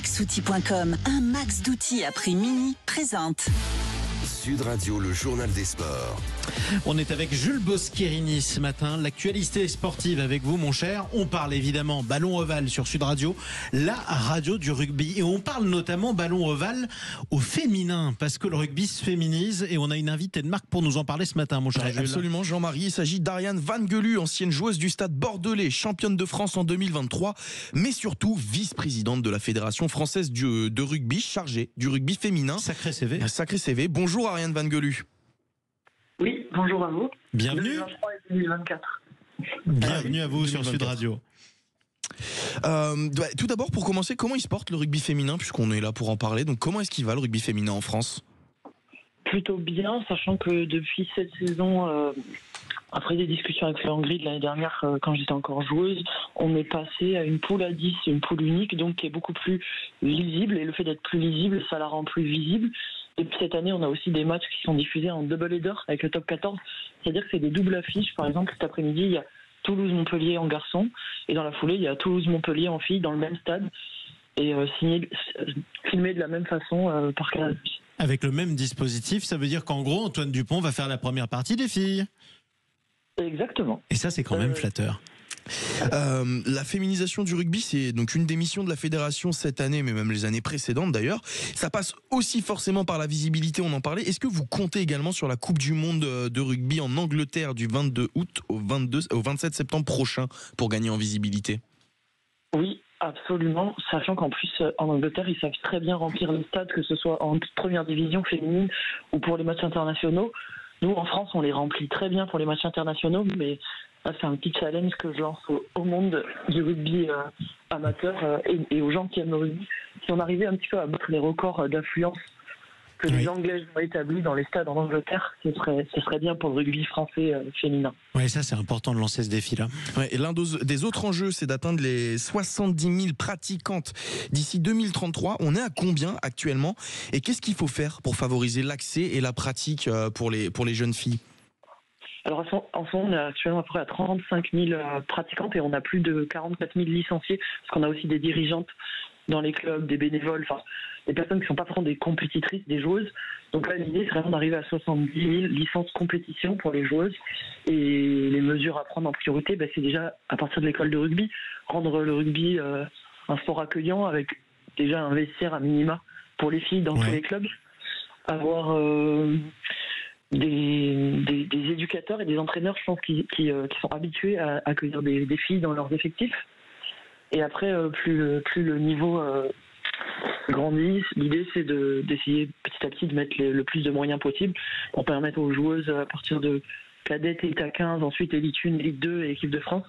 Maxoutil.com, un max d'outils à prix mini, présente Sud Radio, le journal des sports. On est avec Jules Boscherini ce matin. L'actualité sportive avec vous, mon cher. On parle évidemment ballon ovale sur Sud Radio, la radio du rugby. Et on parle notamment ballon ovale au féminin, parce que le rugby se féminise. Et on a une invitée de marque pour nous en parler ce matin, mon cher Jules. Absolument, Jean-Marie. Il s'agit d'Ariane Vangeulu, ancienne joueuse du Stade Bordelais, championne de France en 2023, mais surtout vice-présidente de la Fédération française de rugby, chargée du rugby féminin. Sacré CV. Sacré CV. Bonjour Ariane Vangeulu. Oui, bonjour à vous. Bienvenue. 2023 et 2024. Bienvenue à vous sur Sud Radio. Tout d'abord, pour commencer, comment il se porte le rugby féminin, puisqu'on est là pour en parler. Donc comment est-ce qu'il va le rugby féminin en France ? Plutôt bien, sachant que depuis cette saison, après des discussions avec Florent Gris de l'année dernière, quand j'étais encore joueuse, on est passé à une poule à 10, une poule unique, donc qui est beaucoup plus lisible. Et le fait d'être plus lisible, ça la rend plus visible. Et puis cette année, on a aussi des matchs qui sont diffusés en double header avec le top 14. C'est-à-dire que c'est des doubles affiches. Par exemple, cet après-midi, il y a Toulouse-Montpellier en garçon. Et dans la foulée, il y a Toulouse-Montpellier en filles dans le même stade. Et filmé de la même façon par Canal+. Avec le même dispositif, ça veut dire qu'en gros, Antoine Dupont va faire la première partie des filles. Exactement. Et ça, c'est quand même flatteur. La féminisation du rugby, c'est donc une des missions de la fédération cette année, mais même les années précédentes d'ailleurs. Ça passe aussi forcément par la visibilité, on en parlait. Est-ce que vous comptez également sur la Coupe du Monde de rugby en Angleterre du 22 août au 27 septembre prochain pour gagner en visibilité ? Oui, absolument. Sachant qu'en plus, en Angleterre, ils savent très bien remplir les stades, que ce soit en première division féminine ou pour les matchs internationaux. Nous, en France, on les remplit très bien pour les matchs internationaux, mais là, c'est un petit challenge que je lance au monde du rugby amateur et aux gens qui aiment le rugby. Si on arrivait un petit peu à battre les records d'affluence que les Anglaises ont établis dans les stades en Angleterre, ce serait bien pour le rugby français féminin. Oui, ça c'est important de lancer ce défi-là. Ouais, et l'un des autres enjeux, c'est d'atteindre les 70 000 pratiquantes d'ici 2033. On est à combien actuellement ? Et qu'est-ce qu'il faut faire pour favoriser l'accès et la pratique pour les jeunes filles ? Alors en ce moment, on est actuellement à peu près à 35 000 pratiquantes et on a plus de 44 000 licenciés, parce qu'on a aussi des dirigeantes dans les clubs, des bénévoles, enfin des personnes qui ne sont pas vraiment des compétitrices, des joueuses. Donc là, l'idée, c'est vraiment d'arriver à 70 000 licences compétition pour les joueuses. Et les mesures à prendre en priorité, c'est déjà à partir de l'école de rugby, rendre le rugby un sport accueillant avec déjà un vestiaire à minima pour les filles dans tous les clubs, avoir des éducateurs et des entraîneurs, je pense, qui sont habitués à accueillir des filles dans leurs effectifs. Et après, plus le niveau grandit, l'idée c'est d'essayer petit à petit de mettre le plus de moyens possible pour permettre aux joueuses à partir de cadette, État 15, ensuite Élite 1, Élite 2 et équipe de France,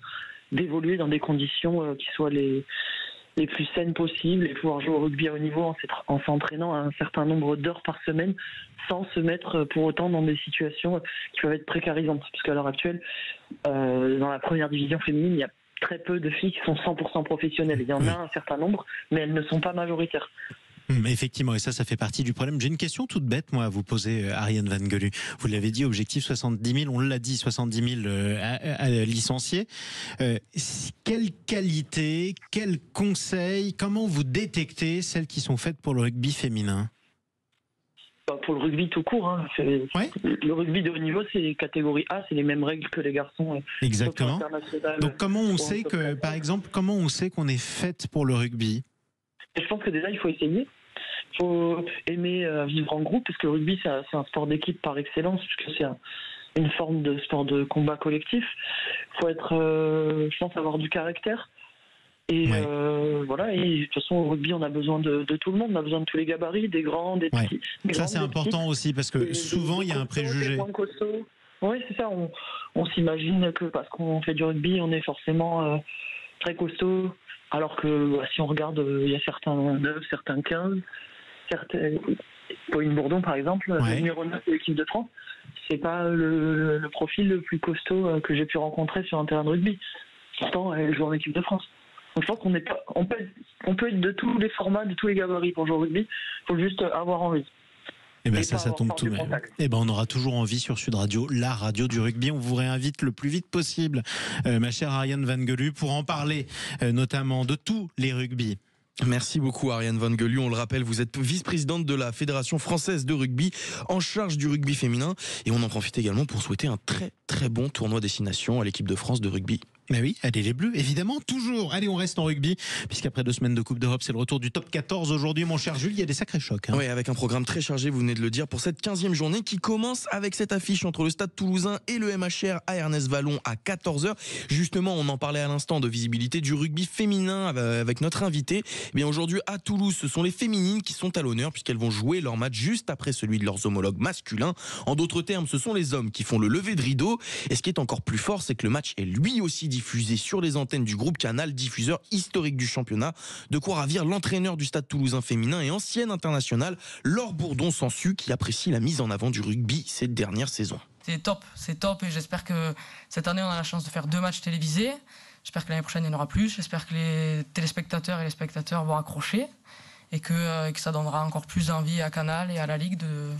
d'évoluer dans des conditions qui soient les plus saines possibles et pouvoir jouer au rugby à haut niveau en s'entraînant à un certain nombre d'heures par semaine sans se mettre pour autant dans des situations qui peuvent être précarisantes. Parce qu'à l'heure actuelle, dans la première division féminine, il y a très peu de filles qui sont 100% professionnelles. Il y en a un certain nombre, mais elles ne sont pas majoritaires. Effectivement, et ça fait partie du problème. J'ai une question toute bête, moi, à vous poser, Ariane Vangeulu. Vous l'avez dit, objectif 70 000, on l'a dit, 70 000 licenciés. Quelle qualité, quels conseils, comment vous détectez celles qui sont faites pour le rugby féminin ? Pour le rugby tout court, le rugby de haut niveau, c'est catégorie A, c'est les mêmes règles que les garçons. Exactement. Donc comment on sait que, par exemple, comment on sait qu'on est faite pour le rugby ? Je pense que déjà il faut essayer. Il faut aimer vivre en groupe, parce que le rugby c'est un sport d'équipe par excellence, puisque c'est une forme de sport de combat collectif. Il faut être, je pense, avoir du caractère. Et voilà, et de toute façon au rugby on a besoin de tout le monde, on a besoin de tous les gabarits, des grands, des petits. Ça c'est important aussi, parce que souvent il y a un préjugé. Oui, c'est ça, on s'imagine que parce qu'on fait du rugby on est forcément très costaud, alors que si on regarde, il y a certains 9, certains 15, Pauline Bourdon par exemple, le numéro 9 de l'équipe de France, c'est pas le profil le plus costaud que j'ai pu rencontrer sur un terrain de rugby. Pourtant elle joue en équipe de France. Donc je pense qu'on peut être de tous les formats, de tous les gabarits pour jouer au rugby. Il faut juste avoir envie. Eh ben ça tombe tout de même. Eh ben on aura toujours envie sur Sud Radio, la radio du rugby. On vous réinvite le plus vite possible, ma chère Ariane Vangeulu, pour en parler notamment de tous les rugby. Merci beaucoup Ariane Van Guelu. On le rappelle, vous êtes vice-présidente de la Fédération française de rugby en charge du rugby féminin. Et on en profite également pour souhaiter un très très bon tournoi destination à l'équipe de France de rugby. Mais oui, allez les Bleus, évidemment, toujours. Allez, on reste en rugby, puisqu'après 2 semaines de Coupe d'Europe, c'est le retour du top 14 aujourd'hui, mon cher Jules. Il y a des sacrés chocs. Oui, avec un programme très chargé, vous venez de le dire, pour cette 15e journée qui commence avec cette affiche entre le Stade Toulousain et le MHR à Ernest-Vallon à 14h. Justement, on en parlait à l'instant de visibilité du rugby féminin avec notre invité. Eh bien, aujourd'hui, à Toulouse, ce sont les féminines qui sont à l'honneur, puisqu'elles vont jouer leur match juste après celui de leurs homologues masculins. En d'autres termes, ce sont les hommes qui font le lever de rideau. Et ce qui est encore plus fort, c'est que le match est lui aussi diffusé sur les antennes du groupe Canal, diffuseur historique du championnat. De quoi ravir l'entraîneur du Stade Toulousain féminin et ancienne internationale, Laure Bourdon-Sansu, qui apprécie la mise en avant du rugby cette dernière saison. C'est top et j'espère que cette année on a la chance de faire 2 matchs télévisés. J'espère que l'année prochaine il y en aura plus. J'espère que les téléspectateurs et les spectateurs vont accrocher et que ça donnera encore plus d'envie à Canal et à la Ligue de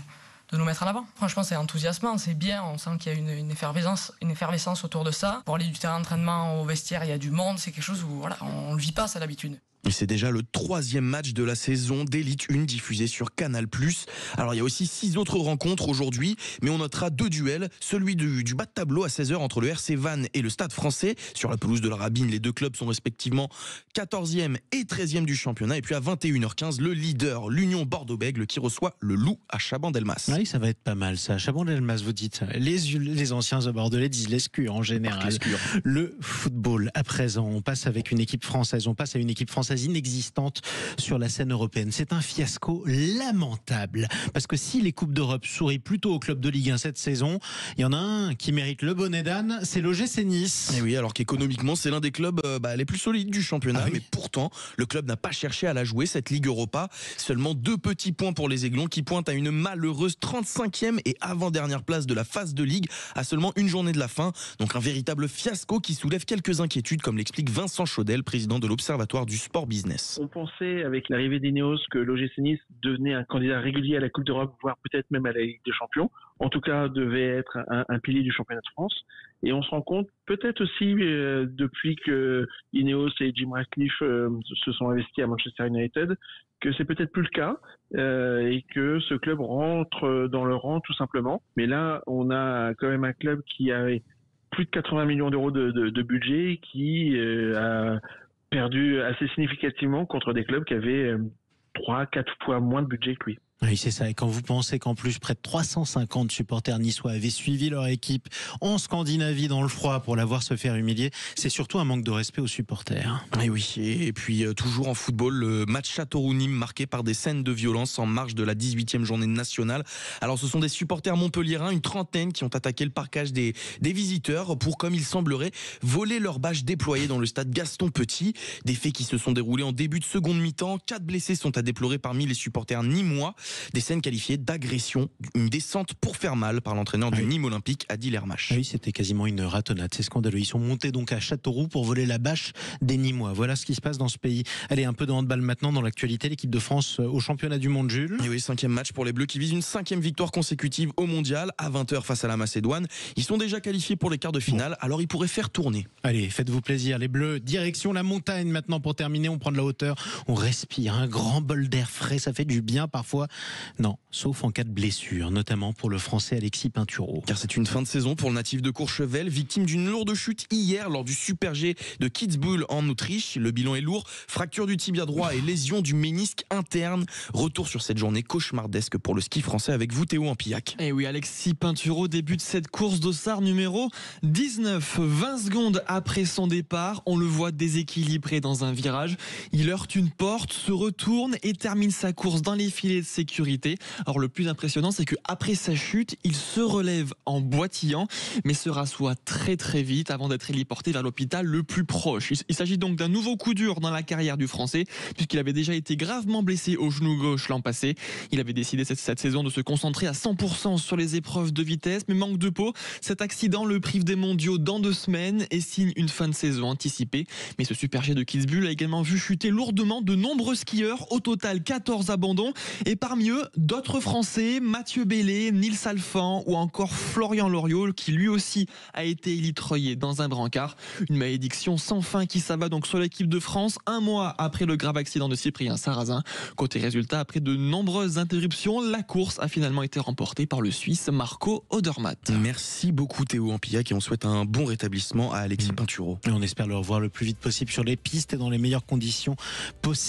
nous mettre en avant. Franchement, c'est enthousiasmant, c'est bien. On sent qu'il y a une effervescence autour de ça. Pour aller du terrain d'entraînement au vestiaire, il y a du monde. C'est quelque chose où on ne le vit pas, ça d'habitude. Et c'est déjà le 3e match de la saison d'Élite 1 diffusé sur Canal+. Alors il y a aussi 6 autres rencontres aujourd'hui, mais on notera 2 duels. Celui du bas de tableau à 16h entre le RC Vannes et le Stade Français. Sur la pelouse de la Rabine, les 2 clubs sont respectivement 14e et 13e du championnat. Et puis à 21h15, le leader, l'Union Bordeaux-Bègles, qui reçoit le Loup à Chaban-Delmas. Oui, ça va être pas mal ça. Chaban-Delmas, vous dites. Les anciens bordelais disent l'escure en général. Le football, à présent, on passe avec une équipe française. On passe à une équipe française inexistante sur la scène européenne. C'est un fiasco lamentable. Parce que si les Coupes d'Europe sourient plutôt au club de Ligue 1 cette saison, il y en a un qui mérite le bonnet d'âne, c'est l'OGC Nice. Et oui, alors qu'économiquement, c'est l'un des clubs les plus solides du championnat. Ah oui. Mais pourtant, le club n'a pas cherché à la jouer, cette Ligue Europa. Seulement 2 petits points pour les Aiglons qui pointent à une malheureuse 35e et avant-dernière place de la phase de Ligue à seulement une journée de la fin. Donc un véritable fiasco qui soulève quelques inquiétudes, comme l'explique Vincent Chaudel, président de l'Observatoire du Sport Business. On pensait avec l'arrivée d'Ineos que l'OGC Nice devenait un candidat régulier à la Coupe d'Europe, voire peut-être même à la Ligue des Champions. En tout cas, devait être un pilier du championnat de France. Et on se rend compte, peut-être aussi depuis que Ineos et Jim Ratcliffe se sont investis à Manchester United, que c'est peut-être plus le cas et que ce club rentre dans le rang tout simplement. Mais là, on a quand même un club qui avait plus de 80 millions d'euros de budget, qui a perdu assez significativement contre des clubs qui avaient 3-4 fois moins de budget que lui. Oui, c'est ça. Et quand vous pensez qu'en plus, près de 350 supporters niçois avaient suivi leur équipe en Scandinavie dans le froid pour la voir se faire humilier, c'est surtout un manque de respect aux supporters. Et oui, et puis toujours en football, le match Châteauroux-Nîmes marqué par des scènes de violence en marge de la 18e journée nationale. Alors ce sont des supporters montpelliérains, une trentaine, qui ont attaqué le parcage des visiteurs pour, comme il semblerait, voler leurs bâches déployées dans le stade Gaston Petit. Des faits qui se sont déroulés en début de seconde mi-temps. 4 blessés sont à déplorer parmi les supporters nîmois. Des scènes qualifiées d'agression, une descente pour faire mal par l'entraîneur du Nîmes Olympique, Adil Hermach. Oui, c'était quasiment une ratonnade, c'est scandaleux. Ils sont montés donc à Châteauroux pour voler la bâche des Nîmois. Voilà ce qui se passe dans ce pays. Allez, un peu de handball maintenant dans l'actualité. L'équipe de France au championnat du monde, Jules. Et oui, 5e match pour les Bleus qui visent une 5e victoire consécutive au mondial à 20h face à la Macédoine. Ils sont déjà qualifiés pour les quarts de finale, alors ils pourraient faire tourner. Allez, faites-vous plaisir, les Bleus. Direction la montagne maintenant pour terminer. On prend de la hauteur, on respire un grand bol d'air frais. Ça fait du bien parfois. Non, sauf en cas de blessure, notamment pour le Français Alexis Pinturault. Car c'est une fin de saison pour le natif de Courchevel, victime d'une lourde chute hier lors du Super G de Kitzbühel en Autriche. Le bilan est lourd, fracture du tibia droit et lésion du ménisque interne. Retour sur cette journée cauchemardesque pour le ski français avec vous, Théo Ampillac. Et oui, Alexis Pinturault débute cette course d'Ossard numéro 19. 20 secondes après son départ, on le voit déséquilibré dans un virage. Il heurte une porte, se retourne et termine sa course dans les filets de sécurité. Alors le plus impressionnant, c'est qu'après sa chute, il se relève en boitillant, mais se rassoit très très vite avant d'être héliporté vers l'hôpital le plus proche. Il s'agit donc d'un nouveau coup dur dans la carrière du Français, puisqu'il avait déjà été gravement blessé au genou gauche l'an passé. Il avait décidé cette saison de se concentrer à 100% sur les épreuves de vitesse, mais manque de peau. Cet accident le prive des mondiaux dans 2 semaines et signe une fin de saison anticipée. Mais ce Super G de Kitzbühel a également vu chuter lourdement de nombreux skieurs, au total 14 abandons, et parmi Parmi eux, d'autres Français, Mathieu Bellé, Nils Alphand ou encore Florian Loriot, qui lui aussi a été élitreillé dans un brancard. Une malédiction sans fin qui s'abat donc sur l'équipe de France un mois après le grave accident de Cyprien Sarrazin. Côté résultat, après de nombreuses interruptions, la course a finalement été remportée par le Suisse Marco Odermatt. Merci beaucoup Théo Ampillac et on souhaite un bon rétablissement à Alexis Pinturo. Et on espère le revoir le plus vite possible sur les pistes et dans les meilleures conditions possibles.